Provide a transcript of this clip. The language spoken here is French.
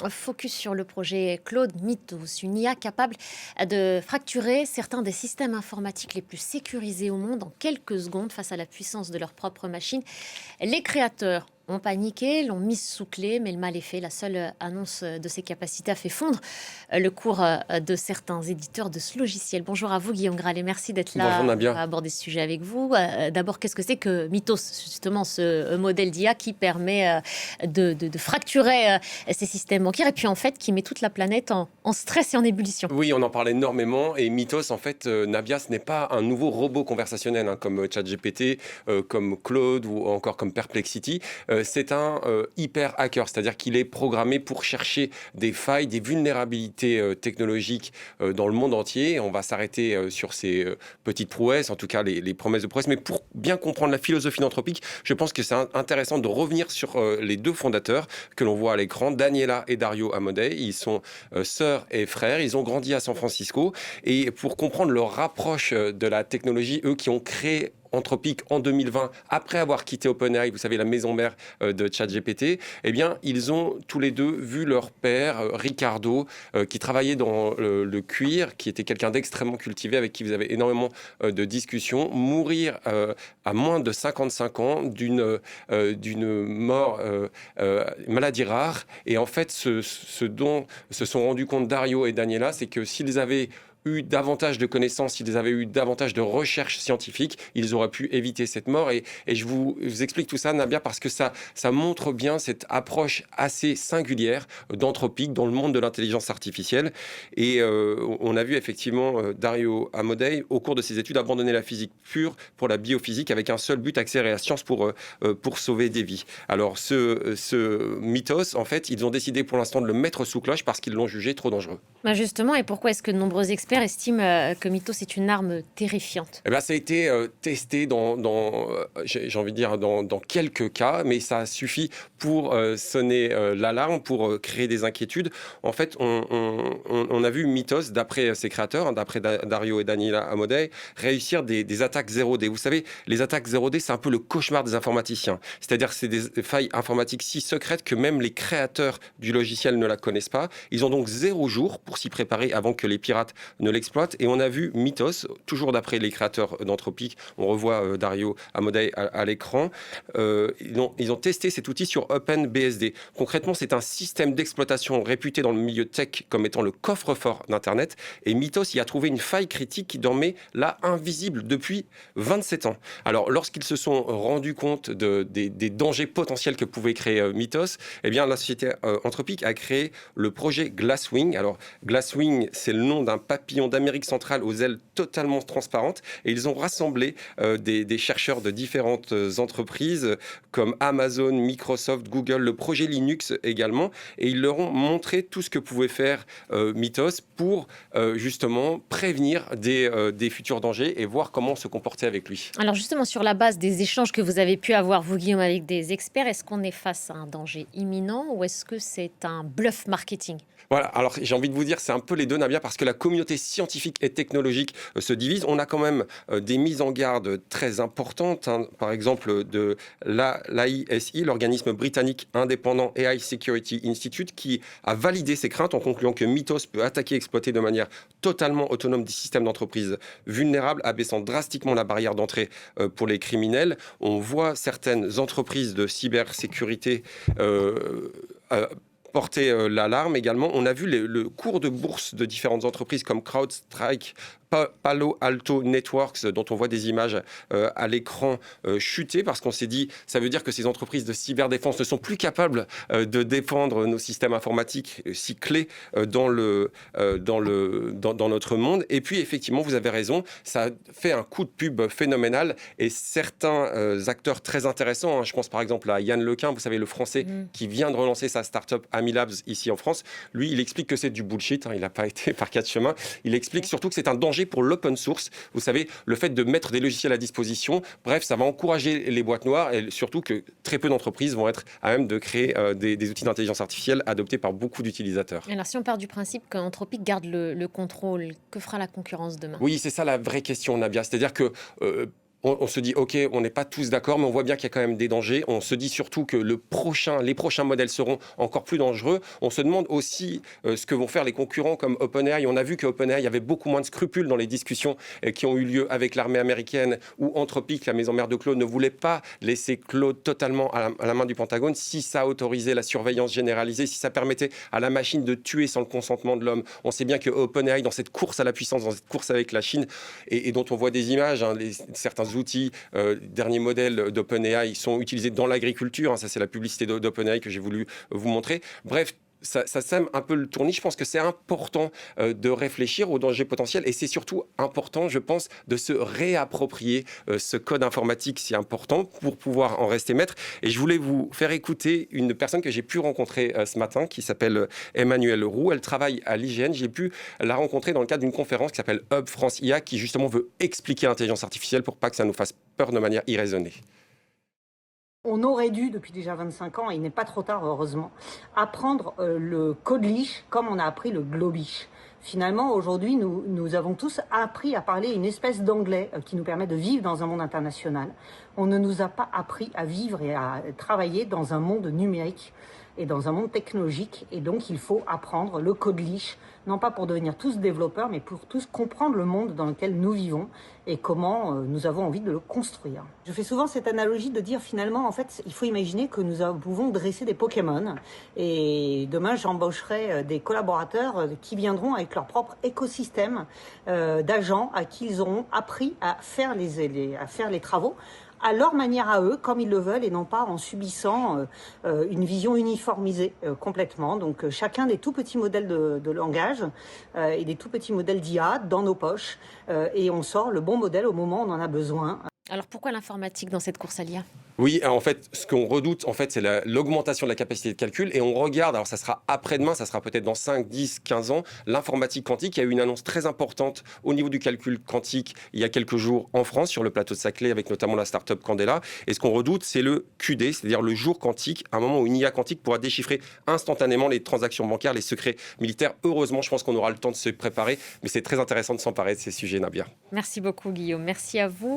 Focus sur le projet Claude Mythos, une IA capable de fracturer certains des systèmes informatiques les plus sécurisés au monde en quelques secondes face à la puissance de leur propre machine. Les créateurs ont paniqué, l'ont mise sous clé, mais le mal est fait. La seule annonce de ses capacités a fait fondre le cours de certains éditeurs de ce logiciel. Bonjour à vous, Guillaume Gralet. Merci d'être Bonjour là pour Nabia. aborder ce sujet avec vous. D'abord, qu'est-ce que c'est que Mythos, justement, ce modèle d'IA qui permet de fracturer ces systèmes bancaires et puis en fait qui met toute la planète en stress et en ébullition? Oui, on en parle énormément et Mythos, en fait, Nabia, ce n'est pas un nouveau robot conversationnel comme ChatGPT, comme Claude ou encore comme Perplexity. C'est un hyper hacker, c'est-à-dire qu'il est programmé pour chercher des failles, des vulnérabilités technologiques dans le monde entier. On va s'arrêter sur ces petites prouesses, en tout cas les promesses de prouesses. Mais pour bien comprendre la philosophie d'Anthropic, je pense que c'est intéressant de revenir sur les deux fondateurs que l'on voit à l'écran, Daniela et Dario Amodei. Ils sont sœurs et frères. Ils ont grandi à San Francisco. Et pour comprendre leur approche de la technologie, eux qui ont créé Anthropic en 2020, après avoir quitté OpenAI, vous savez, la maison mère de ChatGPT, eh bien, ils ont tous les deux vu leur père, Ricardo, qui travaillait dans le cuir, qui était quelqu'un d'extrêmement cultivé, avec qui vous avez énormément de discussions, mourir à moins de 55 ans d'une mort maladie rare. Et en fait, ce dont se sont rendus compte Dario et Daniela, c'est que s'ils avaient eu davantage de connaissances, s'ils avaient eu davantage de recherches scientifiques, ils auraient pu éviter cette mort. Et je vous explique tout ça, Nabia, parce que ça montre bien cette approche assez singulière d'Anthropic dans le monde de l'intelligence artificielle. Et on a vu effectivement Dario Amodei, au cours de ses études, abandonner la physique pure pour la biophysique avec un seul but, accélérer la science pour sauver des vies. Alors ce mythos, en fait, ils ont décidé pour l'instant de le mettre sous cloche parce qu'ils l'ont jugé trop dangereux. Justement, et pourquoi est-ce que de nombreux experts estiment que Mythos est une arme terrifiante? Eh ben, ça a été testé j'ai envie de dire, dans quelques cas, mais ça suffit pour sonner l'alarme, pour créer des inquiétudes. En fait, on a vu Mythos, d'après ses créateurs, d'après Dario et Daniela Amodei, réussir des attaques 0D. Vous savez, les attaques 0D, c'est un peu le cauchemar des informaticiens. C'est-à-dire que c'est des failles informatiques si secrètes que même les créateurs du logiciel ne la connaissent pas. Ils ont donc 0 jour pour s'y préparer avant que les pirates ne l'exploitent. Et on a vu Mythos, toujours d'après les créateurs d'Anthropic, on revoit Dario Amodei à l'écran, ils ont testé cet outil sur OpenBSD. Concrètement, c'est un système d'exploitation réputé dans le milieu tech comme étant le coffre-fort d'Internet. Et Mythos y a trouvé une faille critique qui dormait là invisible depuis 27 ans. Alors, lorsqu'ils se sont rendus compte des dangers potentiels que pouvait créer Mythos, eh bien, la société Anthropic a créé le projet Glasswing. Alors, Glasswing, c'est le nom d'un papillon d'Amérique centrale aux ailes totalement transparentes. Et ils ont rassemblé des chercheurs de différentes entreprises comme Amazon, Microsoft, Google, le projet Linux également. Et ils leur ont montré tout ce que pouvait faire Mythos pour justement prévenir des futurs dangers et voir comment se comporter avec lui. Alors justement, sur la base des échanges que vous avez pu avoir, vous Guillaume, avec des experts, est-ce qu'on est face à un danger imminent ou est-ce que c'est un bluff marketing? Voilà, alors j'ai envie de vous dire, c'est un peu les deux, Nabia, parce que la communauté scientifique et technologique se divise. On a quand même des mises en garde très importantes, hein, par exemple de l'AISI, l'organisme britannique indépendant AI Security Institute, qui a validé ses craintes en concluant que Mythos peut attaquer et exploiter de manière totalement autonome des systèmes d'entreprise vulnérables, abaissant drastiquement la barrière d'entrée pour les criminels. On voit certaines entreprises de cybersécurité porter l'alarme également. On a vu le cours de bourse de différentes entreprises comme CrowdStrike, Palo Alto Networks, dont on voit des images à l'écran, chuter parce qu'on s'est dit, ça veut dire que ces entreprises de cyberdéfense ne sont plus capables de défendre nos systèmes informatiques si clés dans notre monde. Et puis, effectivement, vous avez raison, ça fait un coup de pub phénoménal et certains acteurs très intéressants, hein, je pense par exemple à Yann Lequin, vous savez, le français qui vient de relancer sa start-up Amilabs ici en France. Lui, il explique que c'est du bullshit, hein, il n'a pas été par quatre chemins. Il explique surtout que c'est un danger pour l'open source. Vous savez, le fait de mettre des logiciels à disposition, bref, ça va encourager les boîtes noires et surtout que très peu d'entreprises vont être à même de créer des outils d'intelligence artificielle adoptés par beaucoup d'utilisateurs. Alors si on part du principe qu'Anthropic garde le contrôle, que fera la concurrence demain? Oui, c'est ça la vraie question, Nabia. C'est-à-dire que On se dit, OK, on n'est pas tous d'accord, mais on voit bien qu'il y a quand même des dangers. On se dit surtout que les prochains modèles seront encore plus dangereux. On se demande aussi ce que vont faire les concurrents comme OpenAI. On a vu que OpenAI avait beaucoup moins de scrupules dans les discussions qui ont eu lieu avec l'armée américaine, où Anthropic, la maison mère de Claude, ne voulait pas laisser Claude totalement à la main du Pentagone. Si ça autorisait la surveillance généralisée, si ça permettait à la machine de tuer sans le consentement de l'homme, on sait bien que OpenAI, dans cette course à la puissance, dans cette course avec la Chine, et dont on voit des images, certains outils, derniers modèles d'OpenAI sont utilisés dans l'agriculture. Ça, c'est la publicité d'OpenAI que j'ai voulu vous montrer. Bref, ça sème un peu le tournis. Je pense que c'est important de réfléchir aux dangers potentiels et c'est surtout important, je pense, de se réapproprier ce code informatique si important pour pouvoir en rester maître. Et je voulais vous faire écouter une personne que j'ai pu rencontrer ce matin qui s'appelle Emmanuelle Roux. Elle travaille à l'IGN. J'ai pu la rencontrer dans le cadre d'une conférence qui s'appelle Hub France IA qui justement veut expliquer l'intelligence artificielle pour pas que ça nous fasse peur de manière irraisonnée. On aurait dû, depuis déjà 25 ans, et il n'est pas trop tard heureusement, apprendre le Codelish comme on a appris le Globish. Finalement, aujourd'hui, nous avons tous appris à parler une espèce d'anglais qui nous permet de vivre dans un monde international. On ne nous a pas appris à vivre et à travailler dans un monde numérique et dans un monde technologique. Et donc, il faut apprendre le Codelish, non pas pour devenir tous développeurs, mais pour tous comprendre le monde dans lequel nous vivons et comment nous avons envie de le construire. Je fais souvent cette analogie de dire finalement, en fait, il faut imaginer que nous pouvons dresser des Pokémon et demain j'embaucherai des collaborateurs qui viendront avec leur propre écosystème d'agents à qui ils auront appris à faire les travaux à leur manière à eux, comme ils le veulent, et non pas en subissant une vision uniformisée complètement. Donc chacun des tout petits modèles de langage et des tout petits modèles d'IA dans nos poches, et on sort le bon modèle au moment où on en a besoin. Alors pourquoi l'informatique dans cette course à l'IA ? Oui, en fait, ce qu'on redoute, en fait, c'est l'augmentation de la capacité de calcul. Et on regarde, alors ça sera après-demain, ça sera peut-être dans 5, 10, 15 ans, l'informatique quantique. Il y a eu une annonce très importante au niveau du calcul quantique il y a quelques jours en France, sur le plateau de Saclay, avec notamment la start-up Candela. Et ce qu'on redoute, c'est le QD, c'est-à-dire le jour quantique, un moment où une IA quantique pourra déchiffrer instantanément les transactions bancaires, les secrets militaires. Heureusement, je pense qu'on aura le temps de se préparer. Mais c'est très intéressant de s'emparer de ces sujets, Nabia. Merci beaucoup, Guillaume. Merci à vous.